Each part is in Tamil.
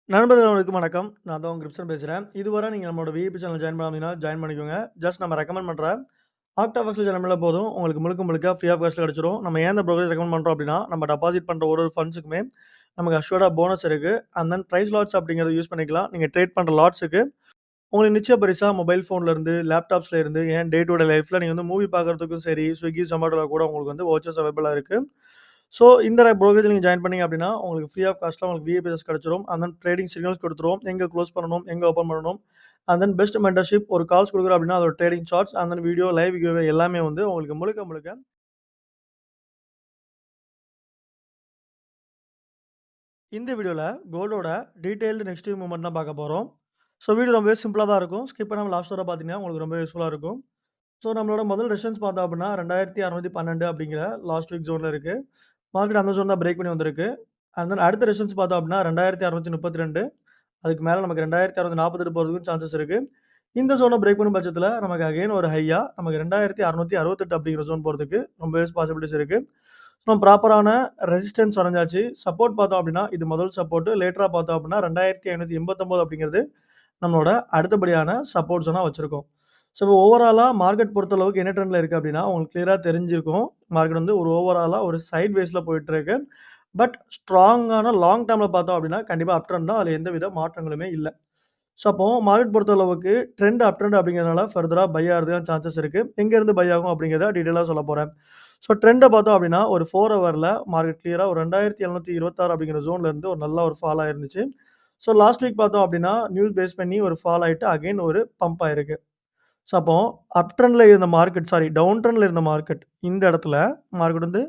நண்பர்களுக்கு வணக்கம். நான் தான் உங்க கிருப்சன் பேசுறேன். இதுவரை நீங்க நம்மளோட விஐபி சேனல் ஜாயின் பண்ணாமீங்கன்னா, ஜாயின் பண்ணிக்கோங்க. ஜஸ்ட் நம்ம ரெக்கமெண்ட் பண்ற ஆக்டாஃபக்ஸ்ல ஜாயின் பண்ணா போதும். உங்களுக்கு முழுக்க முழுக்க ஃப்ரீ ஆஃப் காஸ்ட்ல கிடைச்சிரும். நம்ம ஏன் இந்த ப்ரோக்கரேஜ் ரெக்கமெண்ட் பண்றோம் அப்டின்னா, நம்ம டெபாசிட் பண்ற ஒரு ஃபண்ட்ஸுக்குமே நமக்கு அஷ்யூர்டா போனஸ் இருக்கு. அண்ட் தென் பிரைஸ் லாட்ஸ் அப்டிங்கிறத யூஸ் பண்ணிக்கலாம். நீங்க ட்ரேட் பண்ற லாட்ஸுக்கு உங்களுக்கு நிச்சய பரிசா மொபைல் ஃபோன்ல இருந்து, லேப்டாப்ஸ்ல இருந்து, ஏன் டே டு டே லைஃப்ல நீங்க வந்து மூவி பார்க்கறதுக்கும் சரி, Swiggy, Zomatoல கூட உங்களுக்கு வந்து வவுச்சர்ஸ் அவைலபிளா இருக்கு. ஸோ இந்த ப்ரோக்கரேஜ்ல நீங்க ஜாயின் பண்ணீங்க அப்டின்னா, உங்களுக்கு ஃப்ரீ ஆஃப் காஸ்ட்ல உங்களுக்கு விஐபிஎஸ் கிடைச்சிரும். அண்ட் தென் ட்ரேடிங் சிக்னல்ஸ் குடுத்துருவோம். எங்க குளோஸ் பண்ணணும், எங்க ஓப்பன் பண்ணணும். அண்ட் தென் பெஸ்ட் மென்டர்ஷிப் ஒரு கால்ஸ் குடுக்குறோம் அப்டின்னா, அதோட trading charts and then video, live giveaway எல்லாமே வந்து உங்களுக்கு முழுக்க முழுக்க இந்த வீடியோல கோல்டோட டீடைல்டு நெக்ஸ்ட் டிவ் மூவ்மெண்ட் தான் பார்க்க போறோம். ஸோ வீடியோ ரொம்பவே சிம்பிளா தான் இருக்கும். ஸ்கிப் பண்ணாம லாஸ்ட் வர பார்த்தீங்கன்னா, உங்களுக்கு ரொம்ப யூஸ்ஃபுல்லா இருக்கும். ஸோ நம்மளோட முதல் ரெசிஸ்டன்ஸ் பார்த்தோம் அப்டின்னா, 2612 அப்படிங்கிற லாஸ்ட் வீக் ஜோன்ல இருக்கு. மார்க்கெட் அந்த ஜோன் தான் பிரேக் பண்ணி வந்திருக்கு. அண்ட் தென் அடுத்த ரெசிஸ்டன்ஸ் பார்த்தோம் அப்டின்னா 2632. அதுக்கு மேல நமக்கு 2648 போறதுக்கும் சான்சஸ் இருக்கு. இந்த ஜோன பிரேக் பண்ணும் பட்சத்தில நமக்கு அகைன் ஒரு ஹையா நமக்கு 2668 அப்படிங்கிற ஜோன் போறதுக்கு ரொம்பவே பாசிபிலிட்டீஸ் இருக்கு. ஸோ ப்ராப்பரான ரெசிஸ்டன்ஸ் வரைஞ்சாச்சு. சப்போர்ட் பார்த்தோம் அப்டின்னா, இது முதல் சப்போர்ட். லேட்டரா பார்த்தோம் அப்டின்னா 2589 அப்படிங்கிறது நம்மளோட அடுத்தபடியான சப்போர்ட் ஜோனா வச்சிருக்கோம். ஸோ ஓவராலா மார்க்கெட் பொறுத்தளவுக்கு என்ன ட்ரெண்ட்ல இருக்கு அப்டின்னா, உங்களுக்கு கிளியரா தெரிஞ்சிருக்கும். மார்க்கெட் வந்து ஒரு ஓவராலா ஒரு சைட் வேஸ்ல போயிட்டு இருக்கு. பட் ஸ்ட்ராங்கான லாங் டெர்ம்ல பார்த்தோம் அப்டின்னா, கண்டிப்பா அப் ட்ரெண்ட் தான். அதுல எந்தவித மாற்றங்களுமே இல்ல. ஸோ அப்போ மார்க்கெட் பொறுத்தளவுக்கு ட்ரெண்ட் அப் ட்ரெண்ட் அப்படிங்கிறதுனால ஃபர்தரா பை ஆகுறதுக்கான சான்சஸ் இருக்கு. எங்கேருந்து பை ஆகும் அப்படிங்கிறத டீட்டெயிலா சொல்லப் போறேன். ஸோ ட்ரெண்ட பார்த்தோம் அப்படின்னா, ஒரு 4 ஹவர்ல மார்க்கெட் கிளியரா ஒரு 2726 அப்படிங்கிற ஜோன்ல இருந்து ஒரு நல்ல ஒரு ஃபால் ஆயிருந்துச்சு. ஸோ லாஸ்ட் வீக் பார்த்தோம் அப்படின்னா, நியூஸ் பேஸ் பண்ணி ஒரு ஃபால் ஆயிட்டு அகைன் ஒரு பம்ப் ஆயிருக்கு. ஸோ அப்போ அப் ட்ரெண்ட்ல இருந்த மார்க்கெட் டவுன் ட்ரெண்ட்ல இருந்த மார்க்கெட் இந்த இடத்துல மார்க்கெட் வந்து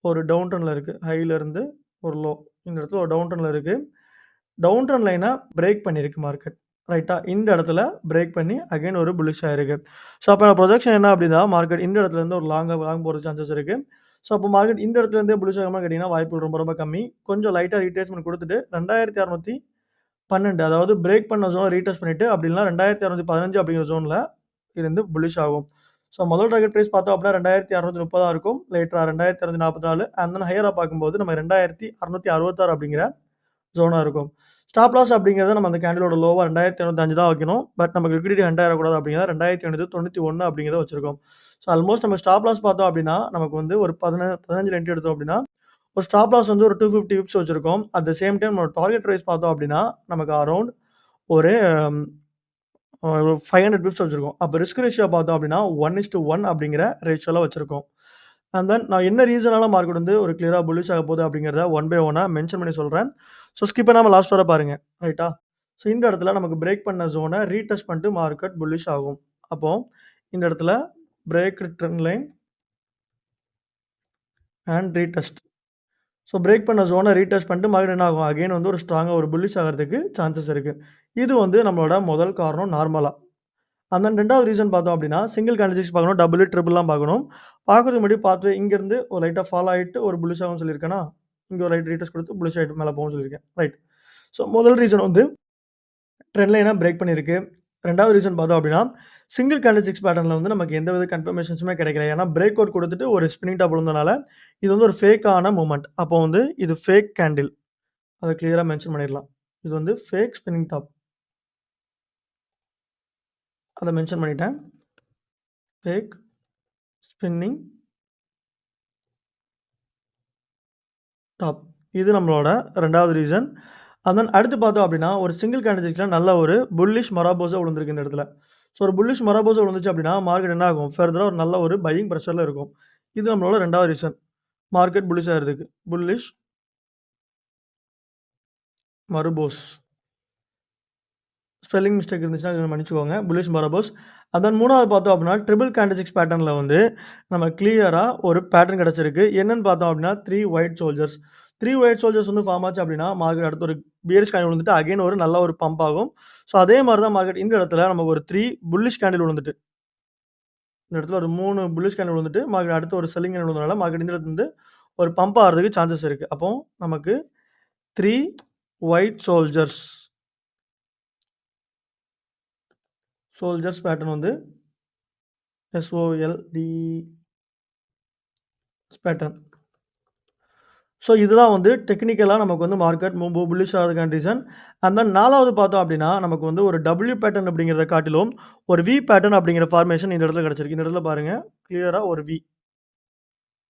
ஒரு டவுன் ட்ரெண்ட்ல இருக்கு. ஹைல இருந்து ஒரு லோ. இந்த இடத்துல ஒரு டவுன் ட்ரெண்ட்ல இருக்கு. டவுன் ட்ரெண்ட் லைன பிரேக் பண்ணியிருக்கு மார்க்கெட். ரைட்டா? இந்த இடத்துல பிரேக் பண்ணி அகைன் ஒரு புல்லிஷ் ஆயிருக்கு. ஸோ அப்ப ப்ரொஜெக்ஷன் என்ன அப்டின்னா, மார்க்கெட் இந்த இடத்துல இருந்து ஒரு லாங் போற சான்சஸ் இருக்கு. ஸோ அப்போ மார்க்கெட் இந்த இடத்துல இருந்தே புல்லிஷ் ஆகுமான்னு கேட்டீங்கன்னா, வாய்ப்புகள் ரொம்ப ரொம்ப கம்மி. கொஞ்சம் லைட்டா ரீட்ரேஸ்மென்ட் குடுத்துட்டு 2612 அதாவது பிரேக் பண்ண ஜோன ரீடெஸ்ட் பண்ணிட்டு, அப்டி இல்லனா 2615 அப்படிங்கிற ஜோன்ல இருந்து புல்லிஷ் ஆகும். ஸோ முதல் டார்கெட் பிரைஸ் பார்த்தோம் அப்டின்னா 2630 இருக்கும். லேட்டரா 2644 அண்ட் தென் ஹையரா பார்க்கும்போது நம்ம 2666 அப்படிங்கிற ஜோனா இருக்கும். ஸ்டாப் லாஸ் அப்படிங்கிறத நம்ம அந்த கேண்டிலோட லோவா 2705 தான் வைக்கணும். பட் நமக்கு லிக்விடிட்டி ஹண்ட் ஆயிறக்கூடாது அப்படிங்கிறத 2891 அப்படிங்கிறத வச்சிருக்கோம். ஸோ ஆல்மோஸ்ட் நம்ம ஸ்டாப் லாஸ் பார்த்தோம் அப்படின்னா, நமக்கு வந்து ஒரு 15 என்ட்ரி எடுத்தோம் அப்படின்னா, ஒரு ஸ்டாப் லாஸ் வந்து ஒரு 250 பிப்ஸ் வச்சிருக்கோம். அட் த சேம் டைம் நம்ம டார்கெட் பிரைஸ் பார்த்தோம் அப்படின்னா, நமக்கு அரவுண்ட் ஒரு 500 பிப்ஸ் வச்சிருக்கோம். அப்ப ரிஸ்க் ரேஷியோ பார்த்தோம் அப்படின்னா 1:1 அப்படிங்கிற ரேஷியோல வச்சிருக்கோம். அண்ட் தென் நான் என்ன ரீசனால மார்க்கெட் வந்து ஒரு கிளியரா புல்லிஷ் ஆக போகுது அப்படிங்கிறத ஒன் பை ஒன்னா மென்ஷன் பண்ணி சொல்றேன். ஸோ ஸ்கிப் பண்ணாம லாஸ்ட் வர பாருங்க. ரைட்டா? ஸோ இந்த இடத்துல நமக்கு பிரேக் பண்ண ஜோன ரீடெஸ்ட் பண்ணிட்டு மார்க்கெட் புல்லிஷ் ஆகும். அப்போ இந்த இடத்துல break trend line and retest. So break பண்ண ஜோன ரீடெஸ்ட் பண்ணிட்டு மார்க்கெட் என்ன ஆகும்? அகைன் வந்து ஒரு ஸ்ட்ராங்கா ஒரு புல்லிஷ் ஆகுறதுக்கு சான்சஸ் இருக்கு. இது வந்து நம்மளோட முதல் காரணம் நார்மலா. அண்ட் தென் 2வது ரீசன் பார்த்தோம் அப்படின்னா, சிங்கிள் கேண்டில்ஸ்டிக்ஸ் பார்க்கணும். டபுள், ட்ரிபிள்லாம் பார்க்கணும். பார்க்கறதுக்கு முன்னாடி பார்த்து இங்கருந்து ஒரு லைட்டா ஃபால் ஆயிட்டு ஒரு புல்லிஷ் ஆகும்னு சொல்லியிருக்கேனா, இங்க ஒரு லைட் ரீடெஸ்ட் குடுத்து புல்லிஷ் ஆயிட்டு மேல போகும்னு சொல்லியிருக்கேன். ரைட். ஸோ முதல் ரீசன் வந்து ட்ரெண்ட் லைன பிரேக் பண்ணியிருக்கு. 2வது ரீசன் பார்த்தோம் அப்படின்னா, சிங்கிள் கேண்டில்ஸ்டிக்ஸ் பேட்டர்ன்ல வந்து நமக்கு எந்தவித கன்ஃபர்மேஷன்ஸுமே கிடைக்கல. ஏன்னா பிரேக் அவுட் குடுத்துட்டு ஒரு ஸ்பின்னிங் டாப் விழுந்தனால, இது வந்து ஒரு ஃபேக்கான மூவ்மெண்ட். அப்போ வந்து இது ஃபேக் கேண்டில். அத கிளியரா மென்ஷன் பண்ணிடலாம். இது வந்து ஃபேக் ஸ்பின்னிங் டாப். அத மென்ஷன் பண்ணிட்டேன். Fake spinning top. இது நம்மளோட 2வது ரீசன். அண்ட் தென் அடுத்து பார்த்தோம் அப்படின்னா, ஒரு சிங்கிள் கேண்டில்ஸ்டிக்ஸ்ல நல்ல ஒரு புல்லிஷ் மொராபோஸா விழுந்திருக்கு இந்த இடத்துல. ஸோ ஒரு புல்லிஷ் மொராபோஸா விழுந்துச்சு அப்படின்னா, மார்க்கெட் என்ன ஆகும்? ஃபர்தரா ஒரு நல்ல ஒரு பையிங் பிரஷர்ல இருக்கும். இது நம்மளோட 2வது ரீசன். மார்க்கெட் புல்லிஷ் ஆகுறதுக்கு. புல்லிஷ் மருபோஸ். ஸ்பெல்லிங் மிஸ்டேக் இருந்துச்சுன்னா இத மன்னிச்சுக்கோங்க. புல்லிஷ் மொராபோஸ். அண்ட் தென் 3வது பார்த்தோம் அப்படின்னா, ட்ரிபிள் கேண்டில்ஸ்டிக்ஸ் பேட்டர்ன்ல வந்து நம்ம கிளியரா ஒரு பேட்டர்ன் கிடைச்சிருக்கு. என்னன்னு பார்த்தோம் அப்படின்னா, 3 ஒயிட் சோல்ஜர்ஸ். 3 ஒயிட் சோல்ஜர்ஸ் வந்து ஃபார்ம் ஆச்சு அப்படின்னா, மார்க்கெட் அடுத்து ஒரு பியரிஷ் கேண்டில் விழுந்துட்டு அகைன் ஒரு நல்ல ஒரு பம்ப் ஆகும். ஸோ அதே மாரி தான் மார்க்கெட் இந்த இடத்துல நமக்கு ஒரு 3 புல்லிஷ் கேண்டில் விழுந்துட்டு, இந்த இடத்துல ஒரு 3 புல்லிஷ் கேண்டில் விழுந்துட்டு, மார்க்கெட் அடுத்து ஒரு செல்லிங் கேண்டில் விழுந்தனால மார்க்கெட் இந்த இடத்துல இருந்து ஒரு பம்ப் ஆகுறதுக்கு சான்சஸ் இருக்கு. அப்போ நமக்கு 3 ஒயிட் சோல்ஜர்ஸ் பேட்டர்ன் வந்து SOLD பேட்டர்ன். ஸோ இதுதான் வந்து டெக்னிக்கலா நமக்கு வந்து மார்க்கெட் புல்லிஷ் ஆகுறதுக்கான ரீசன். அண்ட் தென் 4வது பார்த்தோம் அப்டின்னா, நமக்கு வந்து ஒரு டபிள்யூ பேட்டர்ன் அப்படிங்கிறத காட்டிலும், ஒரு வி பேட்டர்ன் அப்படிங்கிற ஃபார்மேஷன் இந்த இடத்துல கிடைச்சிருக்கு. இந்த இடத்துல பாருங்க, கிளியரா ஒரு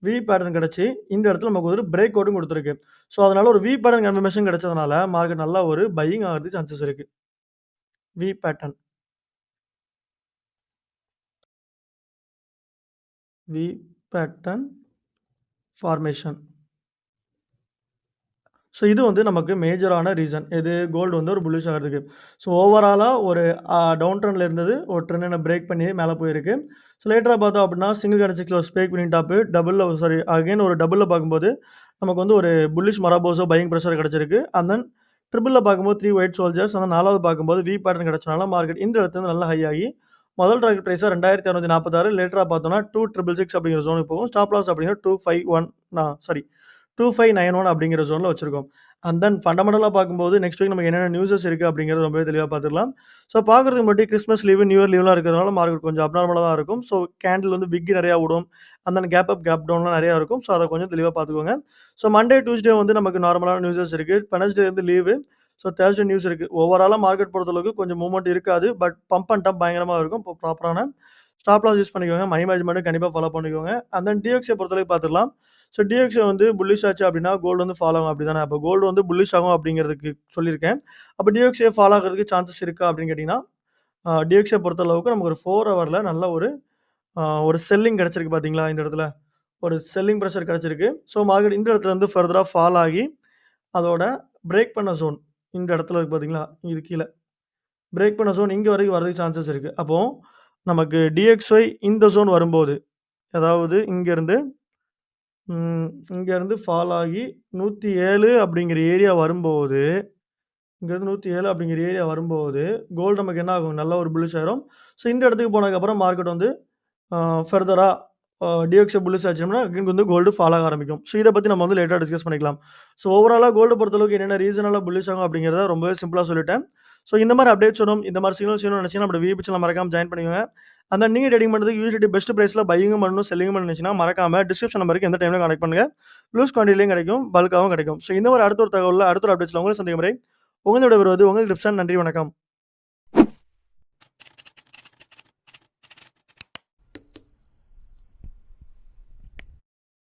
வி பேட்டர்ன் கிடைச்சு, இந்த இடத்துல நமக்கு ஒரு பிரேக் அவுட்டும் குடுத்திருக்கு. ஸோ அதனால ஒரு வி பேட்டர்ன் கன்ஃபர்மேஷன் கிடைச்சதுனால, மார்க்கெட் நல்லா ஒரு பையிங் ஆகுறதுக்கு சான்சஸ் இருக்கு. V pattern, V pattern formation. So இது வந்து நமக்கு மேஜரான ரீசன். எது கோல்டு வந்து ஒரு புல்லிஷ் ஆகுறதுக்கு. ஸோ ஓவராலா ஒரு டவுன் ட்ரெண்ட்ல இருந்தது. ஒரு ட்ரெண்ட பிரேக் பண்ணி மேல போயிருக்கு. ஸோ லேட்டரா பார்த்தோம் அப்டின்னா, சிங்கிள் கேண்டில்ஸ்டிக்ல ஒரு ஸ்பேக் வின்னிங் டாப் டபுள்ல சாரி அகைன் ஒரு டபுள்ல பார்க்கும்போது, நமக்கு வந்து ஒரு புல்லிஷ் மராபோஸோ பையிங் பிரஷர் கிடைச்சிருக்கு. அண்ட் தென் ட்ரிபிள்ல பார்க்கும்போது 3 ஒயிட் சோல்ஜர்ஸ். ஆனா 4வது பார்க்கும்போது வி பேட்டர்ன் கிடைச்சனால மார்க்கெட் இந்த இடத்துல இருந்து நல்லா ஹை ஆகி, முதல் டார்கெட் பிரைஸா 2646 லேட்டரா பார்த்தோம்னா 2666 அப்படிங்கிற ஜோனுக்கு போகும். ஸ்டாப் லாஸ் அப்படிங்கிற 251 சாரி 2591 அப்படிங்கிற ஜோன்ல வச்சிருக்கோம். அண்ட் தென் ஃபண்டமெண்டலா பார்க்கும்போது நெக்ஸ்ட் வீக் நமக்கு என்னென்ன நியூஸஸ் இருக்கு அப்படிங்கிறத ரொம்பவே தெளிவா பார்த்துக்கலாம். ஸோ பார்க்கறதுக்கு மட்டும் கிறிஸ்மஸ் லீவு, நியூ இயர் லீவ்லாம் இருக்கிறதுனால மார்க்கெட் கொஞ்சம் அப்நார்மலா தான் இருக்கும். ஸோ கேண்டில் வந்து விக் நெறையா விடும். And then gap up, gap டவுன்லாம் நெறையா இருக்கும். ஸோ அத கொஞ்சம் தெளிவா பார்த்துக்கோங்க. ஸோ மண்டே, டியூஸ்டே வந்து நமக்கு நார்மலான நியூஸஸ் இருக்கு. வெட்னஸ்டே வந்து லீவு. ஸோ தேர்ஸ்டே நியூஸ் இருக்கு. ஓவராலா மார்க்கெட் பொறுத்தளவுக்கு கொஞ்சம் மூவ்மெண்ட் இருக்காது. பட் பம்ப் அண்ட் டம்ப் பயங்கரமா இருக்கும். இப்போ ப்ராப்பரான ஸ்டாப் லாஸ் யூஸ் பண்ணிக்கோங்க. மணி மேனேஜ்மென்ட்டும் கண்டிப்பா ஃபாலோ பண்ணிக்கோங்க. அண்ட் தென் டிஎக்ஸ்ஏ பொறுத்தளவுக்கு பார்த்துடலாம். ஸோ டிஎக்ஸ்ஏ வந்து புல்லிஷ் ஆச்சு அப்படின்னா, கோல்டு வந்து ஃபாலோ ஆகும் அப்படிதானே? அப்போ கோல்டு வந்து புல்லிஷ் ஆகும் அப்படிங்கிறதுக்கு சொல்லியிருக்கேன். அப்போ டிஎக்ஸ்ஏ ஃபாலோ ஆகுறதுக்கு சான்சஸ் இருக்கா அப்படின்னு கேட்டீங்கன்னா, டிஎக்ஸ்ஏ பொறுத்தளவுக்கு நமக்கு ஒரு 4 ஹவர்ல நல்ல ஒரு செல்லிங் கிடைச்சிருக்கு பார்த்தீங்களா? இந்த இடத்துல. ஒரு செல்லிங் பிரஷர் கிடைச்சிருக்கு. ஸோ மார்க்கெட் இந்த இடத்துல இருந்து ஃபர்தரா ஃபால் ஆகி, அதோட பிரேக் பண்ண ஜோன் இந்த இடத்துல இருக்கு பார்த்தீங்களா? இது கீழ. பிரேக் பண்ண ஜோன் இங்க வரைக்கும் வரதுக்கு சான்சஸ் இருக்கு. அப்போ நமக்கு டிஎக்ஸ்ஒய் இந்த ஜோன் வரும்போது, அதாவது ம் இங்கேருந்து ஃபால் ஆகி 107 அப்படிங்கிற ஏரியா வரும்போது, இங்கேருந்து 107 அப்படிங்கிற ஏரியா வரும்போது, கோல்டு நமக்கு என்ன ஆகும்? நல்ல ஒரு புல்லிஷ் ஆயிரும். ஸோ இந்த இடத்துக்கு போனதுக்கப்புறம் மார்க்கெட் வந்து ஆ ஃபர்தரா டிஎக்ஸ்ஏ புல்லிஷ் ஆச்சுன்னா, அகைன் வந்து கோல்டு ஃபால் ஆக ஆரம்பிக்கும். ஸோ இத பத்தி நம்ம வந்து லேட்டரா டிஸ்கஸ் பண்ணிக்கலாம். ஸோ ஓவராலா கோல்ட பொறுத்தளவுக்கு என்னென்ன ரீசனால புல்லிஷ் ஆகும் அப்படிங்கிறத ரொம்பவே சிம்பிளா சொல்லிட்டேன். ஸோ இந்த மாரி அப்டேட்ஸ் வேணும், இந்த மாரி சிக்னல்ஸ் வேணும்னு நினைச்சீங்கன்னா, நம்மளோட விஐபி சேனல மறக்காம ஜாயின் பண்ணிக்கோங்க. அண்ட் தென் நீங்க ட்ரேடிங் பண்றதுக்கு யூசுவலி பெஸ்ட் பிரைஸ்ல பையிங்கும் பண்ணணும், செல்லிங்கும் பண்ணணும்னு நினைச்சீங்கன்னா, மறக்காம டிஸ்கிரிப்ஷன் நம்பருக்கு எந்த டைம்லயும் கான்டாக்ட் பண்ணுங்க. லூஸ் குவான்டிட்டிலயும் கிடைக்கும், பல்க்காவும் கிடைக்கும். ஸோ இந்த மாரி அடுத்த ஒரு தகவல்ல, அடுத்த ஒரு அப்டேட்ஸ்ல உங்கள சந்திக்கும் வரை, உங்களிடம் விடைபெறுவது உங்கள் கிருப்சான். நன்றி, வணக்கம்.